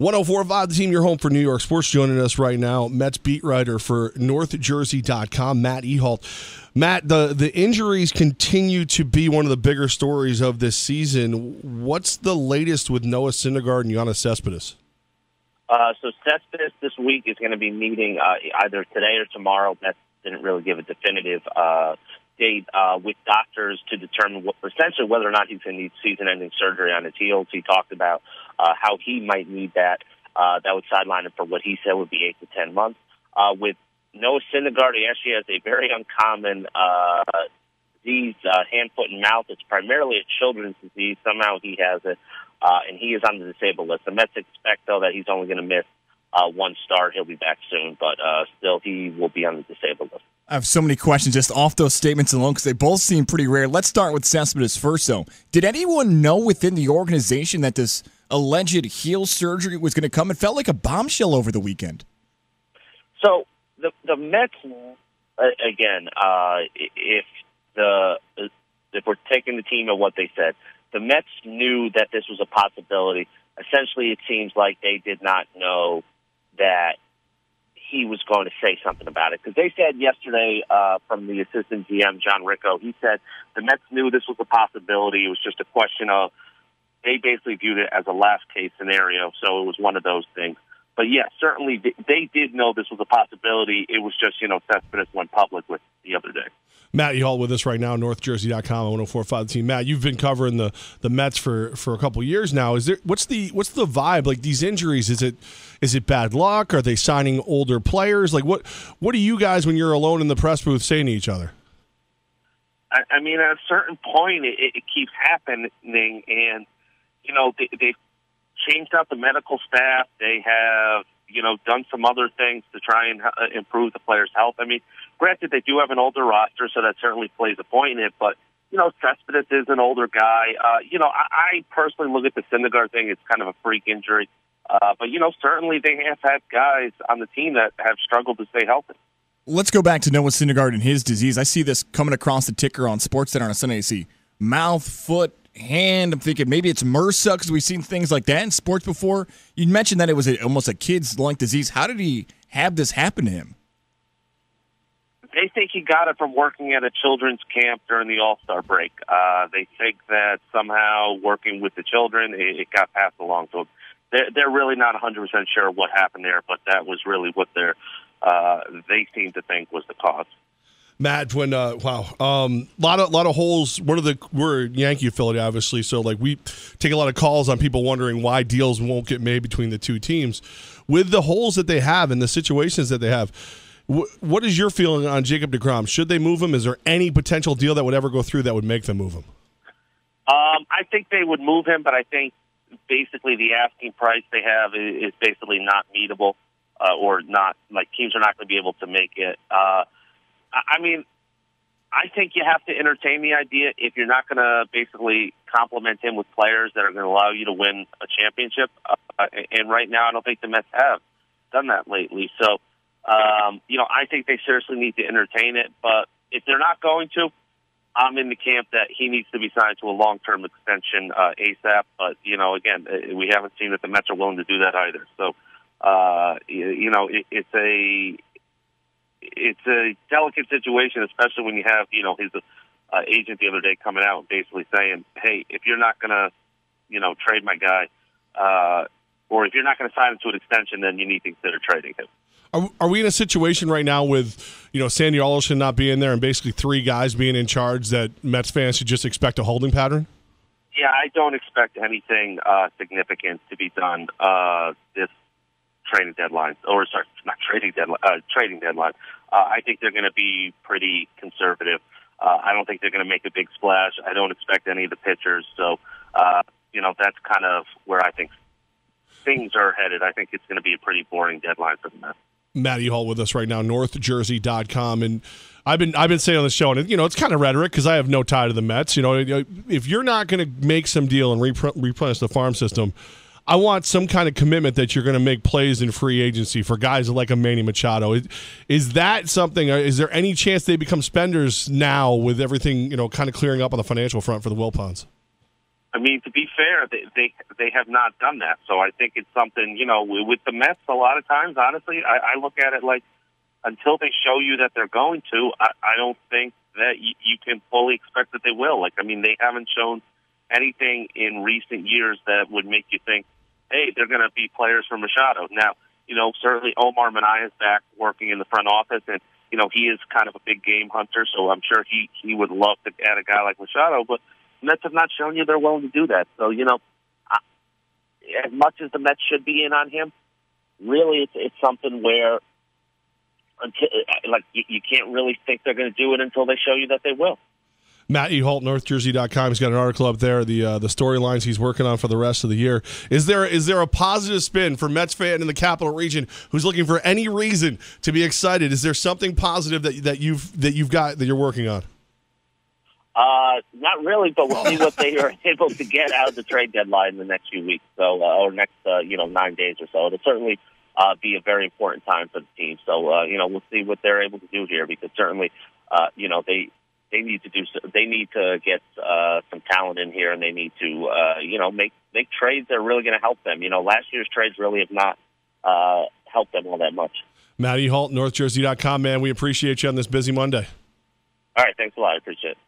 104.5 The Team, your home for New York sports. Joining us right now, Mets beat writer for NorthJersey.com, Matt Ehalt. Matt, the injuries continue to be one of the bigger stories of this season. What's the latest with Noah Syndergaard and Yoenis Cespedes? So Cespedes this week is going to be meeting either today or tomorrow. Mets didn't really give a definitive date with doctors to determine essentially whether or not he's going to need season-ending surgery on his heels. He talked about how he might need that. That would sideline him for what he said would be 8 to 10 months. With Noah Syndergaard, he actually has a very uncommon disease, hand, foot, and mouth. It's primarily a children's disease. Somehow he has it, and he is on the disabled list. The Mets expect, though, that he's only going to miss one start. He'll be back soon, but still he will be on the disabled list. I have so many questions just off those statements alone because they both seem pretty rare. Let's start with Cespedes first, though. Did anyone know within the organization that this alleged heel surgery was going to come? It felt like a bombshell over the weekend. So the Mets, again, if we're taking the team at what they said, the Mets knew that this was a possibility. Essentially, it seems like they did not know that he was going to say something about it. Because they said yesterday from the assistant GM, John Ricco, he said the Mets knew this was a possibility. It was just a question of, they basically viewed it as a last-case scenario, so it was one of those things. But, yeah, certainly they did know this was a possibility. It was just, Cespedes went public with the other day. Matt Ehalt with us right now, NorthJersey.com, 104.5 The Team. Matt, you've been covering the Mets for a couple of years now. What's the vibe? Like, these injuries, is it bad luck? Are they signing older players? Like, what do you guys, when you're alone in the press booth, saying to each other? I mean, at a certain point, it keeps happening, and they've changed out the medical staff. They have done some other things to try and improve the players' health. I mean, granted, they do have an older roster, so that certainly plays a point in it. But, Cespedes is an older guy. I personally look at the Syndergaard thing. It's kind of a freak injury. But, certainly they have had guys on the team that have struggled to stay healthy. Let's go back to Noah Syndergaard and his disease. I see this coming across the ticker on SportsCenter on a Sunday. I see mouth, foot, hand. I'm thinking maybe it's MRSA because we've seen things like that in sports before. You mentioned that it was almost a kid's-like disease. How did he have this happen to him? They think he got it from working at a children's camp during the All-Star break. They think that somehow working with the children, it got passed along. So they're really not 100% sure what happened there, but that was really what they seem to think was the cause. Matt, when lot of holes. We're a Yankee affiliate, obviously, so like we take a lot of calls on people wondering why deals won't get made between the two teams. With the holes that they have and the situations that they have, what is your feeling on Jacob deGrom? Should they move him? Is there any potential deal that would ever go through that would make them move him? I think they would move him, but I think basically the asking price they have is basically not meetable, or not, like, teams are not going to be able to make it. I mean, I think you have to entertain the idea if you're not going to basically compliment him with players that are going to allow you to win a championship. And right now, I don't think the Mets have done that lately. So, I think they seriously need to entertain it. But if they're not going to, I'm in the camp that he needs to be signed to a long-term extension ASAP. But, again, we haven't seen that the Mets are willing to do that either. So, it's a delicate situation, especially when you have, his agent the other day coming out and basically saying, hey, if you're not going to, trade my guy, or if you're not going to sign him to an extension, then you need to consider trading him. Are we in a situation right now with, Sandy Alderson not being there and basically three guys being in charge that Mets fans should just expect a holding pattern? Yeah, I don't expect anything significant to be done this trading deadline, trading deadline. I think they're going to be pretty conservative. I don't think they're going to make a big splash. I don't expect any of the pitchers. So, that's kind of where I think things are headed. I think it's going to be a pretty boring deadline for the Mets. Matt Ehalt with us right now, NorthJersey.com, and I've been saying on the show, and it's kind of rhetoric because I have no tie to the Mets. If you're not going to make some deal and replenish the farm system, I want some kind of commitment that you're going to make plays in free agency for guys like a Manny Machado. Is that something? Is there any chance they become spenders now with everything kind of clearing up on the financial front for the Wilpons? I mean, to be fair, they have not done that. So I think it's something, with the Mets, a lot of times, honestly, I look at it like until they show you that they're going to, I don't think that you can fully expect that they will. Like, I mean, they haven't shown anything in recent years that would make you think, hey, they're going to be players from Machado. Now, certainly Omar Minaya is back working in the front office, and, he is kind of a big game hunter, so I'm sure he would love to add a guy like Machado, but Mets have not shown you they're willing to do that. So, as much as the Mets should be in on him, really it's something where you can't really think they're going to do it until they show you that they will. Matt Ehalt, NorthJersey.com. He's got an article up there, the storylines he's working on for the rest of the year. Is there a positive spin for Mets fan in the Capital Region who's looking for any reason to be excited? Is there something positive that you've got that you're working on? Not really, but we'll see what they are able to get out of the trade deadline in the next few weeks, or next 9 days or so. It'll certainly be a very important time for the team. So we'll see what they're able to do here, because certainly they need to get some talent in here, and they need to make trades that are really going to help them. Last year's trades really have not helped them all that much. Matt Ehalt, NorthJersey.com. Man, we appreciate you on this busy Monday. All right, thanks a lot. I appreciate it.